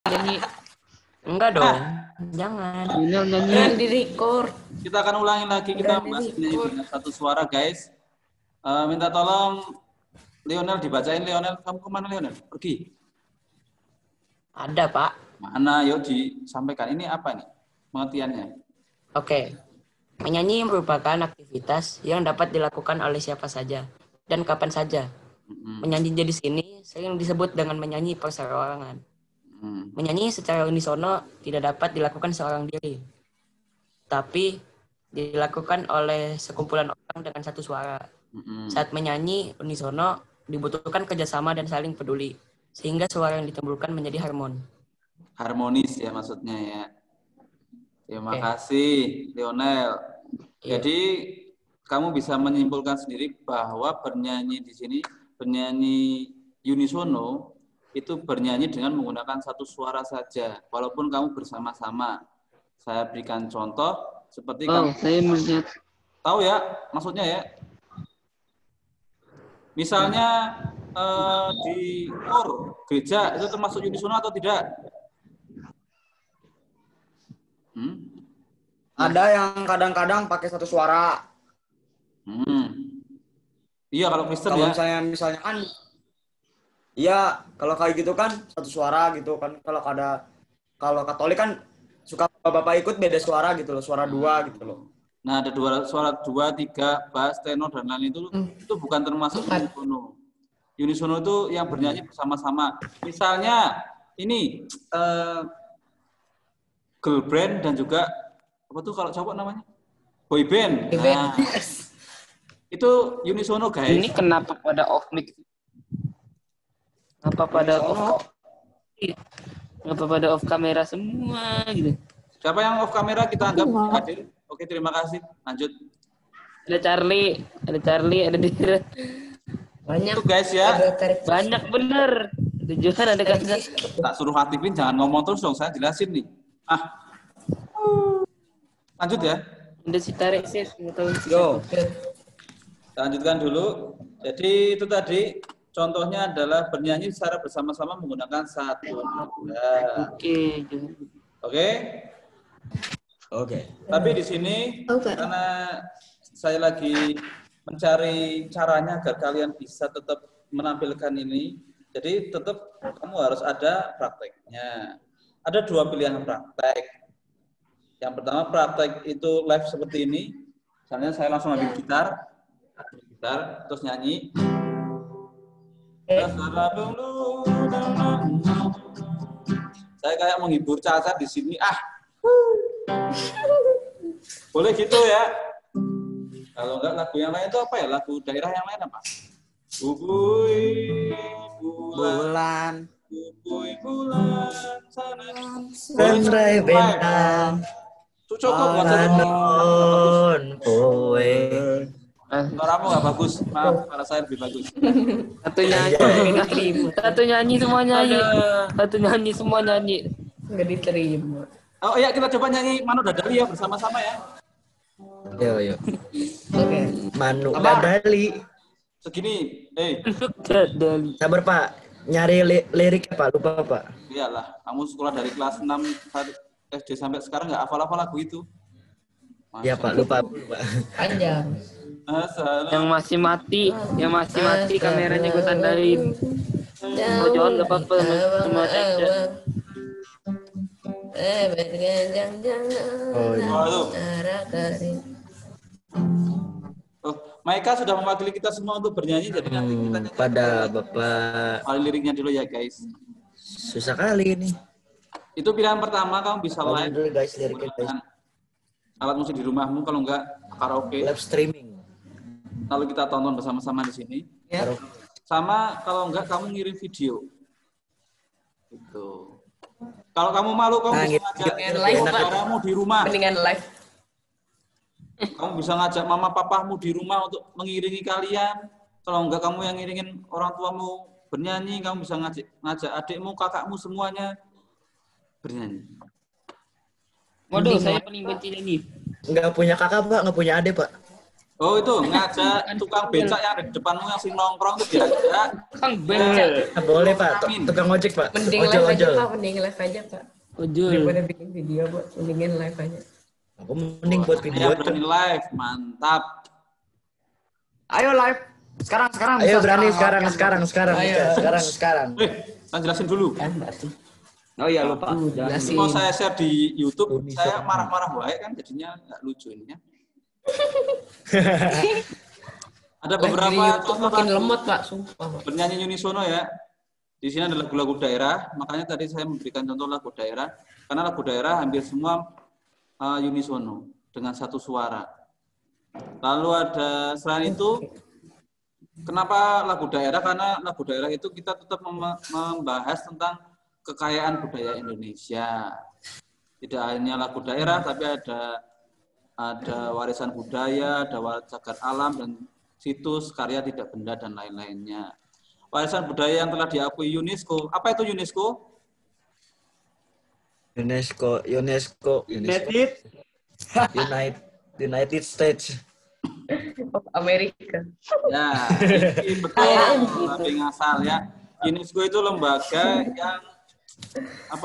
nyanyi. Enggak dong, jangan. Lionel nyanyi. Jangan di-record. Kita akan ulangi lagi, kita Berani bahas ini record. dengan satu suara, guys. Minta tolong Lionel dibacain. Lionel, kamu kemana Lionel? Pergi. Ada, Pak. Mana? Yuk disampaikan. Ini apa nih pengertiannya? Oke. Menyanyi merupakan aktivitas yang dapat dilakukan oleh siapa saja dan kapan saja. Menyanyi di sini sering disebut dengan menyanyi perseorangan. Menyanyi secara unisono tidak dapat dilakukan seorang diri, tapi dilakukan oleh sekumpulan orang dengan satu suara. Saat menyanyi unisono dibutuhkan kerjasama dan saling peduli, sehingga suara yang ditimbulkan menjadi Harmonis ya maksudnya ya. Terima Oke. kasih Lionel. Iya. Jadi kamu bisa menyimpulkan sendiri bahwa bernyanyi di sini, bernyanyi unisono itu bernyanyi dengan menggunakan satu suara saja, walaupun kamu bersama-sama. Saya berikan contoh seperti kamu Saya melihat. tahu ya maksudnya ya. Misalnya di kor gereja itu termasuk unisono atau tidak? Ada yang kadang-kadang pakai satu suara. Iya kalau Kristen Kalau ya. misalnya kan, iya kalau kayak gitu kan satu suara gitu kan. Kalau Katolik kan suka bapak ikut beda suara gitu loh, suara dua gitu loh. Nah ada suara dua, tiga, bass, tenor dan lain itu bukan termasuk unisono. Unisono itu yang bernyanyi bersama-sama. Misalnya ini girl band dan juga apa tuh kalau cowok namanya boy band. Nah, itu unisono guys. Ini kenapa pada off mic? Kenapa pada off? Kenapa pada off kamera semua gitu? Siapa yang off kamera kita anggap hadir? Oke, terima kasih. Lanjut. Ada Charlie, ada Dira. Banyak. Itu guys ya. Banyak bener. Tujuan ada kata. Tak suruh aktifin, jangan ngomong terus dong. Saya jelasin nih. Lanjut ya. Udah si tarik sih, nggak tahu sih. Yo, Kita lanjutkan dulu. Jadi itu tadi contohnya adalah bernyanyi secara bersama-sama menggunakan satu nada. Oke. Oke? oke. Tapi di sini karena saya lagi mencari caranya agar kalian bisa tetap menampilkan ini. Jadi tetap kamu harus ada prakteknya. Ada dua pilihan praktek. Yang pertama praktek itu live seperti ini. Misalnya saya langsung ambil gitar, terus nyanyi. Saya kayak menghibur Caca di sini. Boleh gitu ya. Kalau enggak lagu yang lain itu apa ya? Lagu daerah yang lain apa? Bubui bulan, bubui bulan sana. Sandrai bentang, Itu cukup buat saya. paranon poe. Suaramu nggak bagus. Maaf, suara saya lebih bagus. Satu nyanyi semua nyanyi. Satu nyanyi semua nyanyi. Nggak diterima. Oh iya, kita coba nyanyi Manu Dadali ya bersama-sama ya. Yo. Oke. Manu Dadali. Segini, Dadali. Sabar Pak, nyari lirik Pak, lupa Pak. iyalah, kamu sekolah dari kelas 6 SD sampai sekarang nggak hafal-hafal lagu itu. Iya Pak, lupa. Panjang. Yang masih mati kameranya gue tandain. Oh, jangan nggak apa-apa sama Caca. Oh, Maika sudah mewakili kita semua untuk bernyanyi, jadi nanti kita nyanyi. Pada Bapak, Liriknya dulu ya guys. susah kali ini. Itu pilihan pertama, kamu bisa live Dulu guys, liriknya guys. menggunakan alat musik di rumahmu, kalau enggak karaoke. Live streaming. Lalu kita tonton bersama-sama di sini. Ya. Sama kalau enggak kamu ngirim video. Gitu. Kalau kamu malu, kamu Nah, bisa gitu. ngajak Live, Pak. saudaramu di rumah. Mendingan live. Kamu bisa ngajak mama papamu di rumah untuk mengiringi kalian. Kalau enggak kamu yang ngiringin orang tuamu bernyanyi, kamu bisa ngajak adikmu, kakakmu semuanya bernyanyi. Waduh, saya paling benci nyanyi. Nggak punya kakak Pak, nggak punya adik Pak. Oh itu ngajak tukang becak yang ada di depanmu yang si nongkrong itu diajak. Kang becak. Boleh Pak, tukang ojek Pak. Mending Ojol live aja ojol. Pak, mending live aja Pak. Ojol. Daripada bikin video Pak, mendingin live aja. Aku mending buat video. Saya berani live, mantap. Ayo live. Sekarang Ayo bisa berani sekarang. sekarang. Saya jelasin dulu. Kan berarti. Oh iya lupa. Jelasin. Mau saya share di YouTube, saya marah-marah baik kan jadinya nggak lucu ini ya. Ada beberapa contoh makin lagu lemot Pak, sumpah Pak. bernyanyi unisono ya. Di sini ada lagu-lagu daerah, makanya tadi saya memberikan contoh lagu daerah karena lagu daerah hampir semua unisono dengan satu suara. Lalu ada selain itu, kenapa lagu daerah? Karena lagu daerah itu kita tetap membahas tentang kekayaan budaya Indonesia. Tidak hanya lagu daerah, tapi ada warisan budaya, ada cagar alam dan situs karya tidak benda dan lain-lainnya. Warisan budaya yang telah diakui UNESCO. Apa itu UNESCO? United States. Amerika. Ya, ini betul. Tapi ngasal ya. UNESCO itu lembaga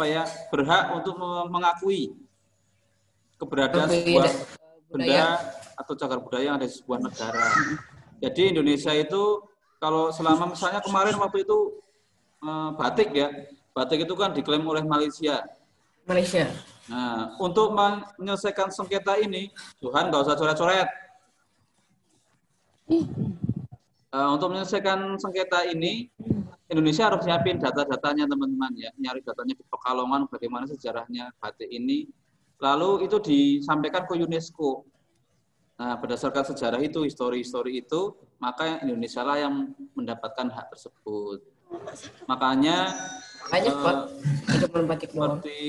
yang berhak untuk mengakui keberadaan sebuah benda atau cagar budaya yang ada di sebuah negara. Jadi Indonesia itu kalau selama misalnya kemarin waktu itu batik ya, batik itu kan diklaim oleh Malaysia. Nah, untuk menyelesaikan sengketa ini, Tuhan nggak usah coret-coret. Untuk menyelesaikan sengketa ini, Indonesia harus nyiapin data-datanya teman-teman ya, nyari datanya di Pekalongan bagaimana sejarahnya batik ini. Lalu itu disampaikan ke UNESCO. Nah, berdasarkan sejarah itu, histori-histori itu, maka Indonesia lah yang mendapatkan hak tersebut. Makanya Banyak Pak. seperti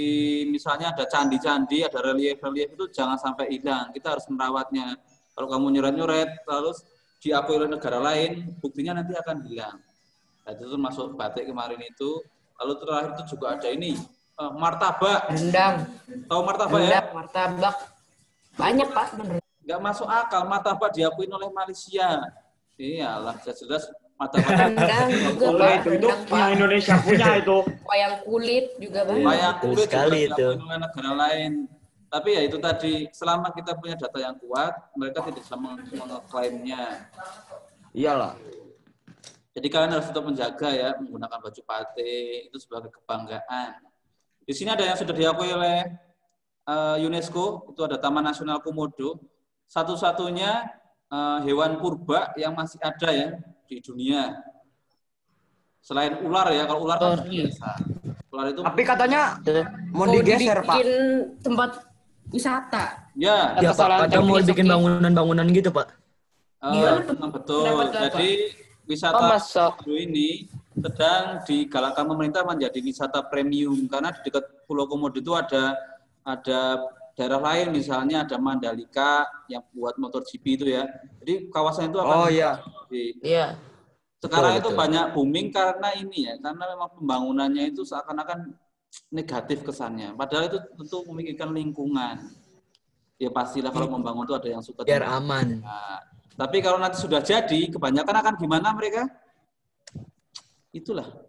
misalnya ada candi-candi, ada relief-relief itu jangan sampai hilang. Kita harus merawatnya. Kalau kamu nyoret-nyoret, lalu diakui oleh negara lain, buktinya nanti akan hilang. Nah, itu termasuk batik kemarin itu. Lalu terakhir itu juga ada ini, martabak. Rendang. Tahu martabak ya? Martabak. Banyak Pak, bener. Nggak masuk akal, martabak diakui oleh Malaysia. Iyalah, jelas martabak. Rendang juga Pak. Itu Rendang yang Pak. Indonesia punya itu. Wayang kulit juga banyak. Wayang kulit juga sekali itu. diakui oleh negara lain. Tapi ya itu tadi, selama kita punya data yang kuat, mereka tidak bisa mengklaimnya. Iyalah. Jadi kalian harus tetap menjaga ya, menggunakan baju batik, itu sebagai kebanggaan. Di sini ada yang sudah diakui oleh UNESCO, itu ada Taman Nasional Komodo. Satu-satunya hewan purba yang masih ada ya di dunia. Selain ular ya, kalau ular kan biasa. Ular itu Tapi katanya mau digeser Pak. Bikin tempat wisata. ya, Ya Pak, katanya mau bikin bangunan-bangunan gitu Pak. betul. Pendapat Jadi wisata masuk. Komodo ini sedang digalakkan pemerintah menjadi wisata premium karena di dekat Pulau Komodo itu ada daerah lain, misalnya ada Mandalika yang buat motor GP itu ya. Jadi kawasan itu akan Iya. sekarang Betul, itu betul. banyak booming karena ini ya, karena memang pembangunannya itu seakan-akan negatif kesannya. Padahal itu tentu memikirkan lingkungan. Ya pastilah kalau membangun itu ada yang suka. Biar aman. Nah, tapi kalau nanti sudah jadi, kebanyakan akan gimana mereka? Itulah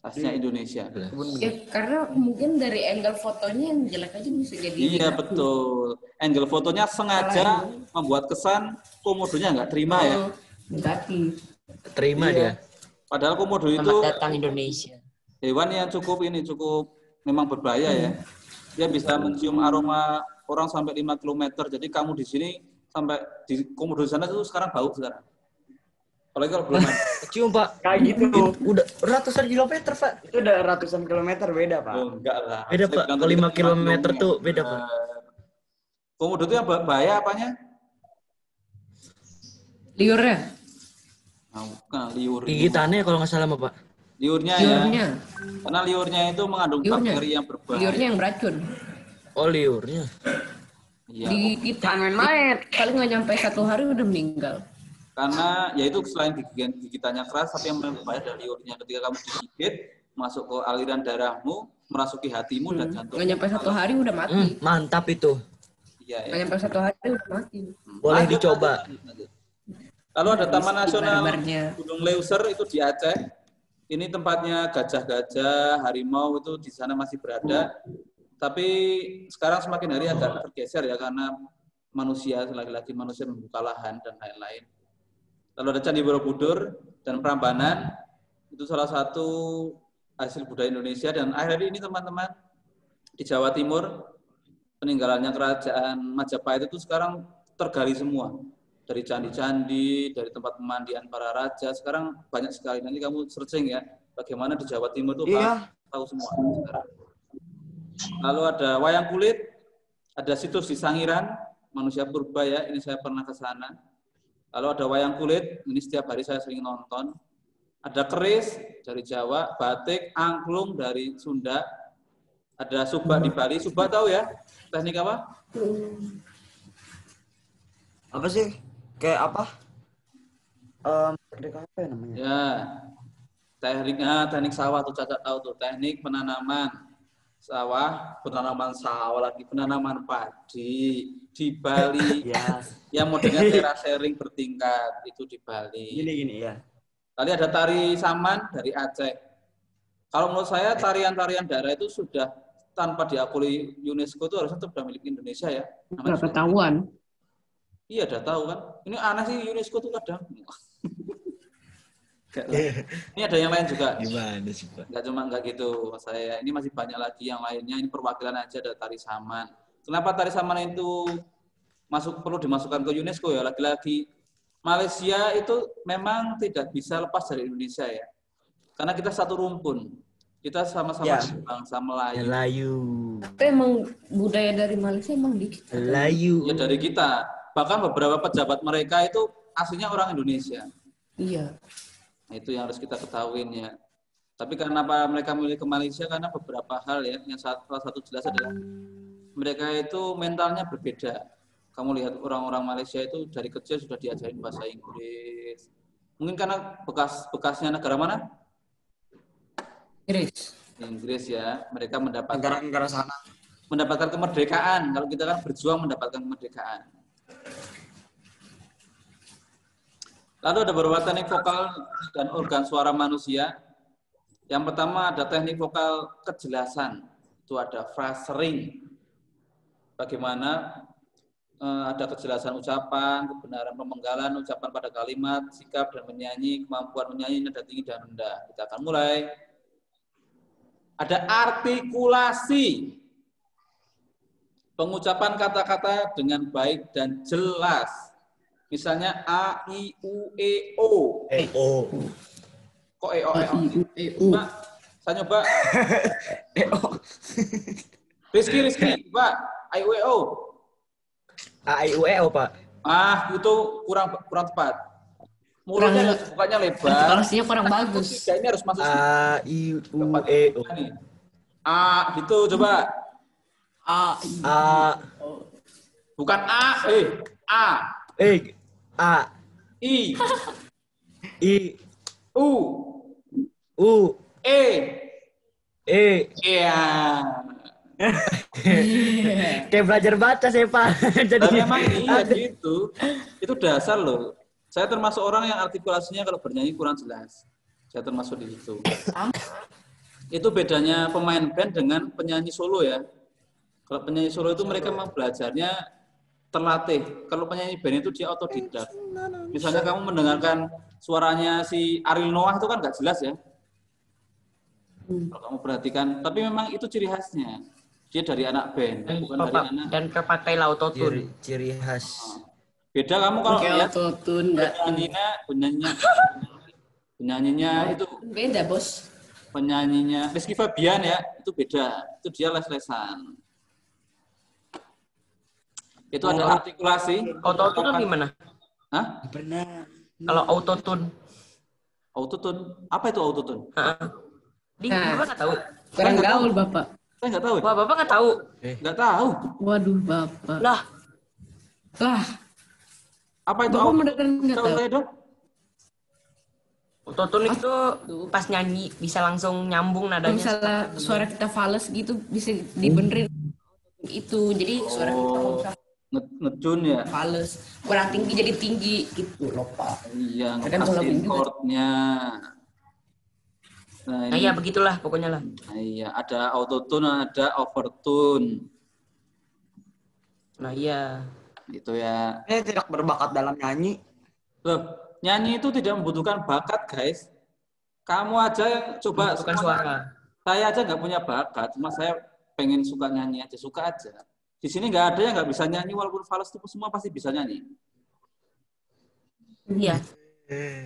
khasnya Indonesia. Ya, karena mungkin dari angle fotonya yang jelek aja bisa jadi. Iya betul. Angle fotonya sengaja membuat kesan komodonya nggak terima ya. Negatif. Terima dia. Padahal komodo itu Selamat datang Indonesia. hewan yang cukup memang berbahaya ya. Dia bisa mencium aroma orang sampai 5 km. Jadi kamu di sini sampai di komodo sana itu sekarang bau sekarang. Apalagi kalau belum ada. Cium Pak. Kayak gitu. Udah ratusan kilometer Pak. Itu udah ratusan kilometer beda Pak. Oh, enggak lah. Beda Saya Pak. bilang Kalau tadi 5 kan kilometer tuh beda Pak. Komodo itu yang bahaya apanya? Liurnya. Nah, bukan liur. Gigitannya kalau nggak salah Pak. Liurnya ya. Karena liurnya itu mengandung bakteri yang berbahaya. Liurnya yang beracun. Oh liurnya. Iya. Digigit tangan main. Paling nggak nyampe 1 hari udah meninggal. Karena ya itu selain gigitannya keras, tapi yang berbahaya adalah liurnya. Ketika kamu digigit, masuk ke aliran darahmu, merasuki hatimu dan jantung. Nggak nyampe 1 hari udah mati. Mantap itu. Iya, Nggak nyampe 1 hari udah mati. Boleh Lanjut, dicoba. lanjut. Lalu ada Taman Nasional Barbarnya. Gunung Leuser itu di Aceh. Ini tempatnya gajah-gajah, harimau itu di sana masih berada. Tapi sekarang semakin hari agak tergeser ya karena manusia, lagi-lagi manusia membuka lahan dan lain-lain. Lalu ada Candi Borobudur dan Prambanan, itu salah satu hasil budaya Indonesia. Dan akhir ini teman-teman, di Jawa Timur, peninggalannya kerajaan Majapahit itu sekarang tergali semua. Dari candi-candi, dari tempat pemandian para raja, sekarang banyak sekali. Nanti kamu searching ya, bagaimana di Jawa Timur itu tahu semua sekarang. Lalu ada wayang kulit, ada situs di Sangiran, manusia purba ya, ini saya pernah ke sana. Lalu ada wayang kulit, ini setiap hari saya sering nonton. Ada keris dari Jawa, batik, angklung dari Sunda. Ada subak di Bali. Subak tahu ya? Teknik apa? Apa sih? Kayak apa? Teknik apa ya namanya? Ya, teknik sawah tuh Caca tahu tuh. Teknik penanaman sawah, penanaman padi di Bali. Ya. Yang modelnya terasering bertingkat itu di Bali. Gini ya. Tadi ada tari saman dari Aceh. Kalau menurut saya tarian-tarian daerah itu sudah tanpa diakui UNESCO itu harusnya sudah milik Indonesia ya. Udah ketahuan. Iya, udah tahu kan. Ini aneh sih UNESCO tuh kadang. Ini ada yang lain juga. Gimana sih, Pak? Nggak cuma nggak gitu saya. Ini masih banyak lagi yang lainnya. Ini perwakilan aja ada tari saman. Kenapa tari saman itu perlu dimasukkan ke UNESCO ya? Lagi-lagi Malaysia itu memang tidak bisa lepas dari Indonesia ya. Karena kita satu rumpun. Kita sama-sama bangsa Melayu. Melayu. Tapi emang budaya dari Malaysia emang dikit. Melayu. Ya dari kita. Bahkan beberapa pejabat mereka itu aslinya orang Indonesia. Iya. Nah, itu yang harus kita ketahuin ya. Tapi kenapa mereka memilih ke Malaysia? Karena beberapa hal ya. Yang salah satu jelas adalah mereka itu mentalnya berbeda. Kamu lihat orang-orang Malaysia itu dari kecil sudah diajarin bahasa Inggris. Mungkin karena bekasnya negara mana? Inggris ya. Mereka mendapatkan Negara sana. Mendapatkan kemerdekaan. Kalau kita kan berjuang mendapatkan kemerdekaan. Lalu ada beberapa teknik vokal dan organ suara manusia. Yang pertama ada teknik vokal kejelasan. Itu ada phrasing. Bagaimana ada kejelasan ucapan, kebenaran pemenggalan, ucapan pada kalimat, sikap dan menyanyi, kemampuan menyanyi, nada tinggi dan rendah. Kita akan mulai. Ada artikulasi. Pengucapan kata-kata dengan baik dan jelas. Misalnya A, I, U, E, O. Kok E, O, E, O? Nah, saya nyoba. Rizky, Pak. A, I, U, E, O. A, I, U, E, O, Pak. Itu kurang tepat. Mulutnya bukanya lebar. Artinya kurang bagus. Ini harus masuk. A, I, U, E, O. A, gitu coba. A. Bukan A, A. A, I, U, E. Iya. Kayak belajar baca saya, Pak. Jadi memang iya gitu. Itu dasar loh. Saya termasuk orang yang artikulasinya kalau bernyanyi kurang jelas. Saya termasuk di situ. Itu bedanya pemain band dengan penyanyi solo ya. Kalau penyanyi solo itu mereka memang belajarnya terlatih. Kalau penyanyi band itu dia otodidak. Misalnya kamu mendengarkan suaranya si Ariel Noah itu kan nggak jelas ya. Kalau kamu perhatikan, tapi memang itu ciri khasnya. Dia dari anak band, bukan dari anak. Dan kepakailah autotune. Ciri khas. Beda kamu kalau lihat Autotune penyanyinya itu beda, Bos. penyanyinya Rizky Fabian ya, itu beda. Itu dia les-lesan. Itu ada artikulasi. Autotune gimana? Hah? Benar. Kalau autotune. Autotune. Apa itu autotune? Bapak nggak tahu. Kurang gaul, Bapak. Saya nggak tahu. Wah, Bapak nggak tahu. Nggak tahu. Waduh, Bapak. Lah, Apa itu Bapak autotune? beneran nggak Tahu tahu. saya dong. autotune itu pas nyanyi bisa langsung nyambung Kalau nadanya. misalnya suara kita fals gitu bisa dibenerin itu. Jadi suara kita ngejun ya. Fales. Kurang tinggi jadi tinggi gitu loh, Pak. Iya, Kadang kalau ngepastiin minggu- chordnya. Nah, Nah, ini, ya begitulah pokoknya lah. nah, iya, ada autotune, ada overtune. Nah, iya. Itu ya. Saya tidak berbakat dalam nyanyi. Loh, nyanyi itu tidak membutuhkan bakat, guys. Kamu aja yang coba. Bukan semuanya- suara. Saya aja nggak punya bakat, cuma saya pengen suka nyanyi aja, suka aja. Di sini nggak ada yang nggak bisa nyanyi, walaupun fals itu semua pasti bisa nyanyi. Iya.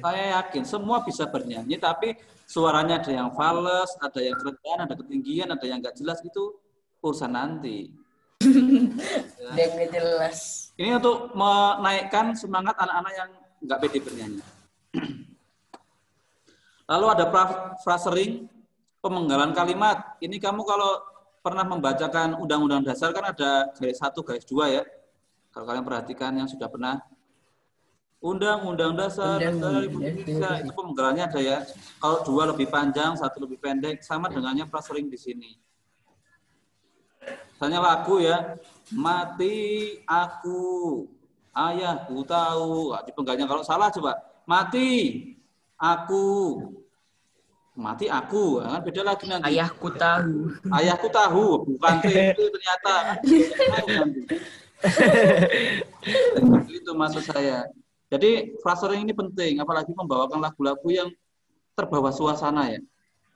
Saya yakin semua bisa bernyanyi, tapi suaranya ada yang fals, ada yang kerendahan, ada ketinggian, ada yang nggak jelas, itu urusan nanti. Dia nggak jelas. Ini untuk menaikkan semangat anak-anak yang nggak pede bernyanyi. Lalu ada phrasering, pemenggalan kalimat. Ini kamu kalau pernah membacakan Undang-Undang Dasar kan ada garis 1, garis 2 ya. Kalau kalian perhatikan yang sudah pernah. Undang-Undang Dasar Negara Republik Indonesia, itu pemenggalannya ada ya. Kalau 2 lebih panjang, 1 lebih pendek, sama dengannya phrasering di sini. Misalnya lagu ya, mati aku, ayahku tahu. Nah, dipenggalnya kalau salah coba, mati aku, mati aku, nah, kan beda lagi nanti. Ayahku tahu. Ayahku tahu, bukan itu ternyata. Itu maksud saya. Jadi phrasering ini penting, apalagi membawakan lagu-lagu yang terbawa suasana ya.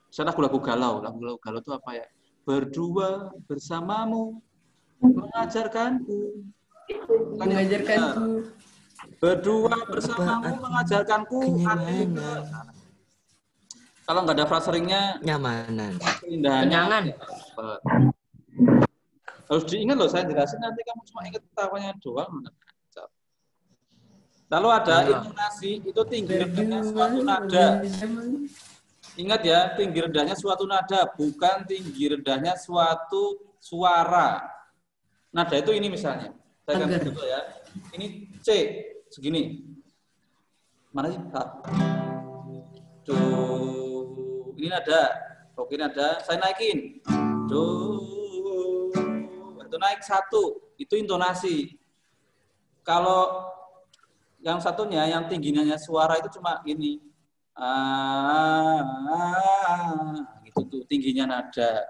Misalnya lagu-lagu galau itu apa ya? Berdua bersamamu mengajarkanku. Mengajarkanku. Berdua bersamamu mengajarkanku arti. Kalau nggak ada phrasingnya, Nyamanan. Kenyangan. harus diingat loh, saya jelasin nanti kamu cuma ingat ketawanya doang. Lalu ada intonasi, itu tinggi rendahnya suatu nada. Ingat ya, tinggi rendahnya suatu nada, bukan tinggi rendahnya suatu suara. Nada itu ini misalnya, saya ganti dulu ya. Ini C, segini. Mana sih? Do. Ini nada. Oke, nada. Saya naikin. Do. Itu naik 1. Itu intonasi. Kalau yang satunya, yang tingginya suara itu cuma gini. Gitu tuh, tingginya nada.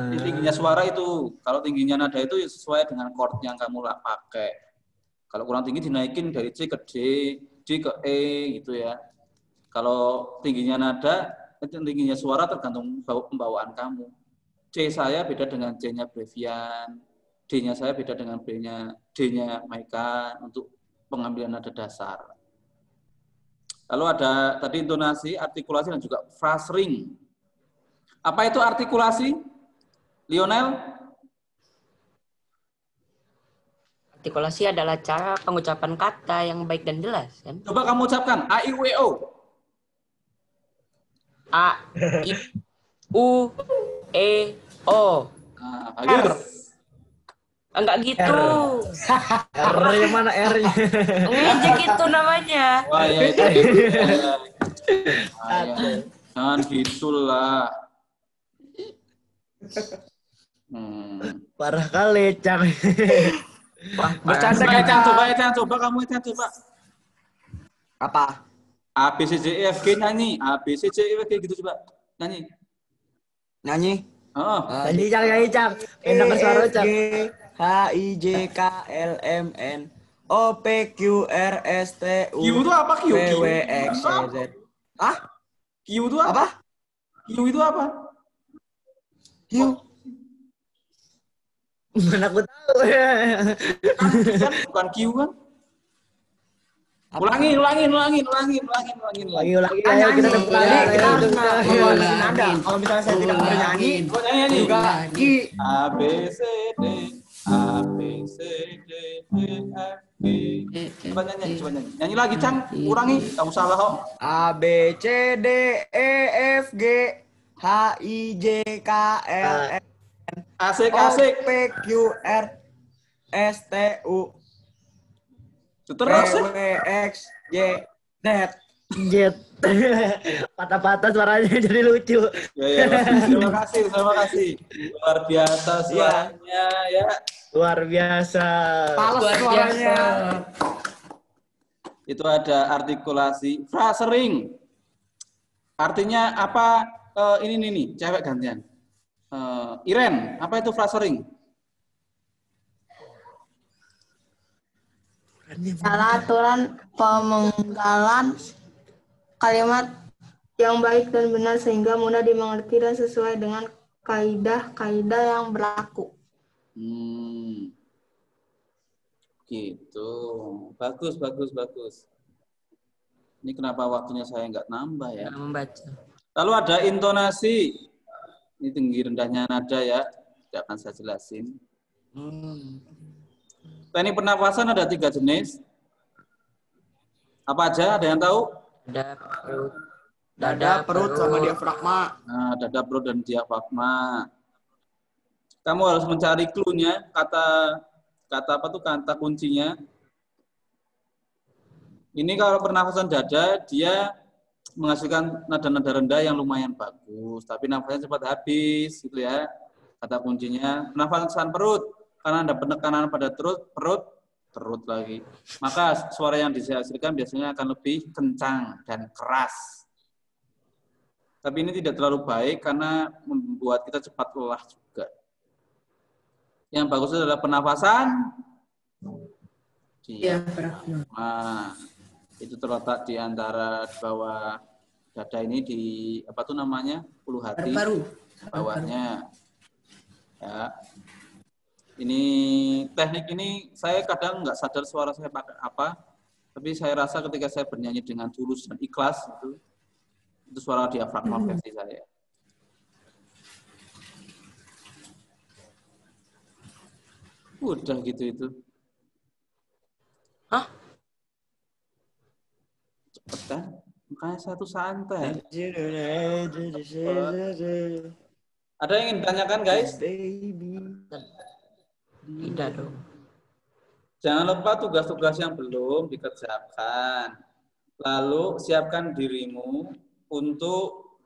Ini tingginya suara itu. Kalau tingginya nada itu sesuai dengan chord yang kamu pakai. Kalau kurang tinggi dinaikin dari C ke D, D ke E gitu ya. Kalau tingginya nada, tingginya suara tergantung pembawaan kamu. C saya beda dengan C-nya Brevian, D-nya saya beda dengan B-nya, D-nya Maika untuk pengambilan nada dasar. Lalu ada tadi intonasi, artikulasi, dan juga phrasing. Apa itu artikulasi? Lionel? Artikulasi adalah cara pengucapan kata yang baik dan jelas, kan? Coba kamu ucapkan A, I, U, E, O. A, I, U, E, O. Nah, bagus. Enggak gitu. R yang mana R-nya? Ngejek itu namanya. Wah, ya itu. Jangan gitulah. Parah kali, Cang. Bercanda Coba, kayak coba kamu coba. apa? A, B, C, D, E, F, G nyanyi. A, B, C, D, E, F, G gitu coba. Nyanyi. Nyanyi. Oh. Nyanyi, Cang. Enak ke suara, Cang. H I J K L M N O P Q R S T U Q itu apa, Q? W W X Y Z. Ah? Q itu apa? Q itu apa? Q. Mana aku tahu. Bukan Q kan? Ulangi. Lagi, ayo kita Tadi kita harus mengulangi nada. Kalau misalnya saya tidak bernyanyi, Oh, nyanyi. juga I. A, B, C, D, A, B, C, D, E, F, G. Coba nyanyi. Nyanyi lagi, Cang. Ulangi. Kamu salah kok. A B C D E F G H I J K L M Asik. O P Q R S T U Terus. W X Y Z. Jet. Patah-patah suaranya jadi lucu. Ya, terima kasih. Luar biasa suaranya ya. Luar biasa. Males Luar suaranya. biasa. Itu ada artikulasi frasering. Artinya apa? Ini nih, cewek gantian. Iren, apa itu frasering? Cara aturan pemenggalan kalimat yang baik dan benar sehingga mudah dimengerti dan sesuai dengan kaidah-kaidah yang berlaku. Gitu. Bagus, bagus, bagus. Ini kenapa waktunya saya nggak nambah ya? Membaca. Lalu ada intonasi. Ini tinggi rendahnya nada ya. Tidak akan saya jelasin. Teknik pernapasan ada 3 jenis. Apa aja? Ada yang tahu? Dada, perut, sama diafragma. Nah, dada, perut, dan diafragma. Kamu harus mencari clue-nya, kata apa tuh, kata kuncinya. Ini kalau pernafasan dada, dia menghasilkan nada-nada rendah yang lumayan bagus, tapi nafasnya cepat habis, gitu ya. Kata kuncinya. Pernafasan perut, karena ada penekanan pada perut lagi. Maka suara yang dihasilkan biasanya akan lebih kencang dan keras. Tapi ini tidak terlalu baik karena membuat kita cepat lelah juga. Yang bagus adalah pernafasan. Nah, itu terletak di antara bawah dada ini di apa tuh namanya? Ulu hati. Bawahnya. Ya. Ini teknik ini saya kadang nggak sadar suara saya pakai apa, tapi saya rasa ketika saya bernyanyi dengan tulus dan ikhlas itu suara diafragma versi saya. Udah gitu itu. Hah? Cepet kan? Makanya saya tuh santai. Ada yang ingin ditanyakan guys? Tidak dong. Jangan lupa tugas-tugas yang belum dikerjakan. Lalu siapkan dirimu untuk,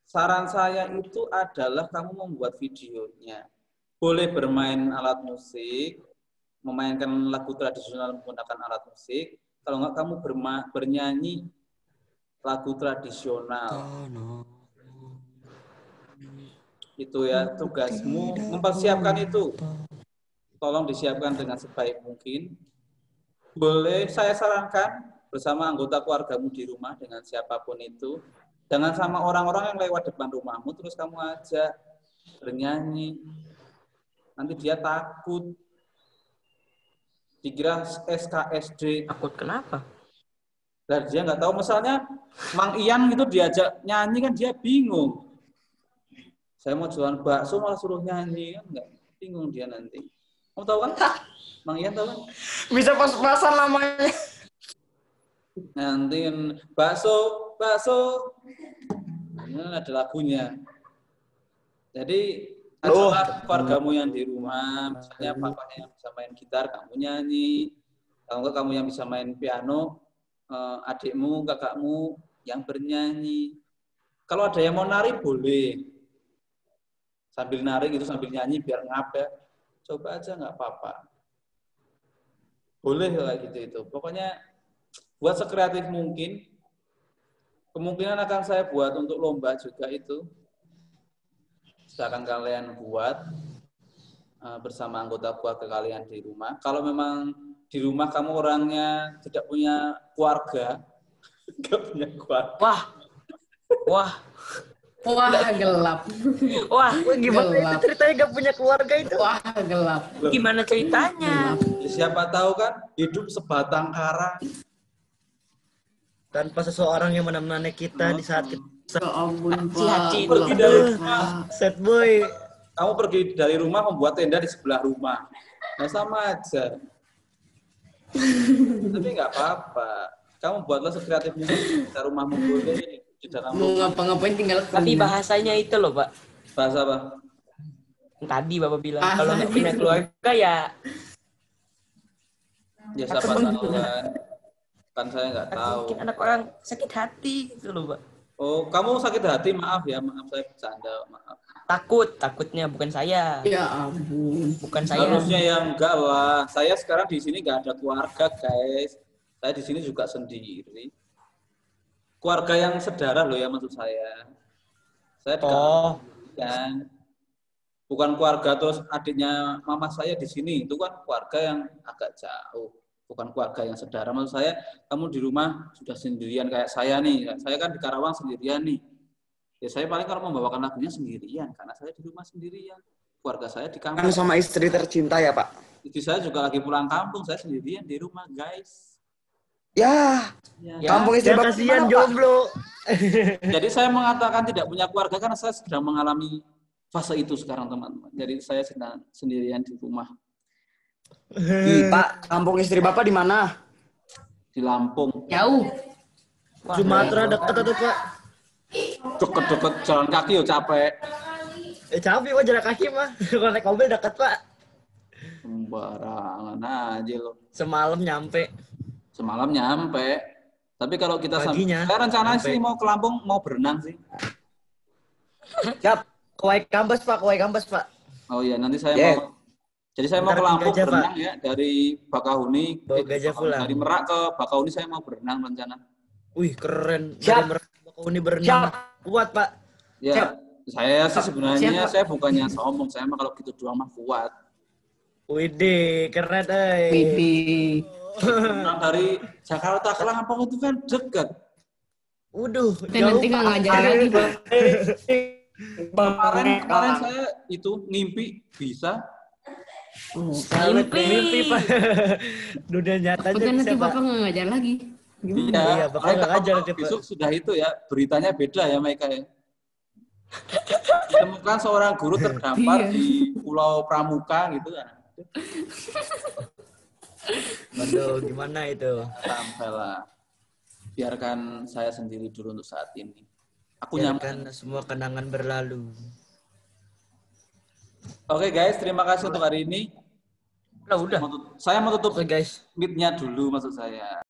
saran saya itu adalah kamu membuat videonya. Boleh bermain alat musik, memainkan lagu tradisional menggunakan alat musik. Kalau enggak kamu bernyanyi lagu tradisional. Itu ya tugasmu, mempersiapkan itu. Tolong disiapkan dengan sebaik mungkin. Boleh saya sarankan bersama anggota keluargamu di rumah dengan siapapun itu. Jangan sama orang-orang yang lewat depan rumahmu terus kamu ajak bernyanyi. Nanti dia takut. Dikira SKSD. Takut kenapa? Dan dia nggak tahu, misalnya Mang Ian gitu diajak nyanyi kan dia bingung. Saya mau jualan bakso malah suruh nyanyi kan nggak, bingung dia nanti. Kamu tahu kan? Mang Ian tahu kan? Bisa pas-pasan lamanya. Nanti bakso. Ini ada lagunya. Jadi ajaklah keluargamu yang di rumah, misalnya papanya yang bisa main gitar, kamu nyanyi. Kalau enggak kamu yang bisa main piano, adikmu, kakakmu yang bernyanyi. Kalau ada yang mau nari boleh. Sambil nari gitu, sambil nyanyi biar ngap ya. Coba aja nggak apa-apa. Boleh kayak gitu itu. Pokoknya buat sekreatif mungkin. Kemungkinan akan saya buat untuk lomba juga itu. Silakan kalian buat bersama anggota keluarga kalian di rumah. Kalau memang di rumah kamu orangnya tidak punya keluarga, nggak punya keluarga. Wah, gelap. Wah, Gimana Gelap. itu ceritanya gak punya keluarga itu? Wah, gelap. gimana ceritanya? Ya, siapa tahu kan hidup sebatang kara. Tanpa seseorang yang menemani kita di saat kita Ya ampun, Si Haji itu. Pergi dari rumah, set boy. kamu pergi dari rumah membuat tenda di sebelah rumah. Nah sama aja. Tapi nggak apa-apa. Kamu buatlah sekreatif mungkin di rumahmu boleh, di dalam Mau rumah. ngapa-ngapain tinggal Tapi bahasanya itu loh, Pak. Bahasa apa? Tadi Bapak bilang kalau nggak punya keluarga ya Ya siapa tahu kan. Kan saya nggak tahu. mungkin anak orang sakit hati gitu loh, Pak. Oh, kamu sakit hati, maaf ya, maaf saya bercanda, maaf. Takutnya bukan saya. Ya ampun. Bukan saya. Harusnya ya enggak lah. Saya sekarang di sini enggak ada keluarga, guys. Saya di sini juga sendiri. Keluarga yang sedara loh ya maksud saya. Saya kan bukan keluarga terus adiknya mama saya di sini. Itu kan keluarga yang agak jauh. Bukan keluarga yang sedara. Maksud saya, kamu di rumah sudah sendirian kayak saya nih. Saya kan di Karawang sendirian nih. Ya saya paling kalau membawakan lagunya sendirian karena saya di rumah sendirian. Keluarga saya di kampung. Sama istri tercinta ya, Pak? Istri saya juga lagi pulang kampung, saya sendirian di rumah, guys. Ya. Kampung istri Ya Bapak kasihan mana, Pak? jomblo. Jadi saya mengatakan tidak punya keluarga karena saya sedang mengalami fase itu sekarang, teman-teman. Jadi saya sedang sendirian di rumah. Pak, kampung istri Bapak di mana? Di Lampung. Jauh. Sumatera dekat atau Pak? Deket-deket jalan kaki yo capek. Capek Pak jalan kaki mah. Kalau naik mobil dekat Pak. Sembarangan aja loh. Semalam nyampe. Semalam nyampe. Tapi kalau kita Paginya saya rencana nyampe. sih mau ke Lampung, mau berenang sih. Siap. Kewai Kambas Pak, Kewai Kambas Pak. Oh iya, nanti saya Yeah. mau. Jadi saya mau Ntar ke Lampung gajah, berenang ya dari Bakahuni. Bawa gajah pulang. Dari Merak ke Bakahuni saya mau berenang rencana. Wih keren. Siap. Dari Merak ini berenang. Siap. Kuat Pak. Ya, saya sih sebenarnya Siap, Pak. saya bukannya sombong, saya mah kalau gitu doang mah kuat. Widih keren Widih. Berenang dari Jakarta ke Lampung itu kan dekat. Waduh, Dan nanti nggak ngajar lagi, Pak. Kemarin saya itu ngimpi bisa. Mimpi Pak. Dunia nyatanya Bukan bisa nanti Pak. Bapak nggak ngajar lagi. Gimana? Iya, Iya, Bapak nggak ngajar nanti, Pak. besok sudah itu ya, beritanya beda ya mereka ya. Ditemukan seorang guru terdampar Iya. di Pulau Pramuka gitu kan. Waduh, gimana itu? Sampai lah. Biarkan saya sendiri dulu untuk saat ini. Aku nyaman. Biarkan semua kenangan berlalu. Oke guys, terima kasih untuk hari ini. Udah. Saya mau tutup Oke guys. meet-nya dulu maksud saya.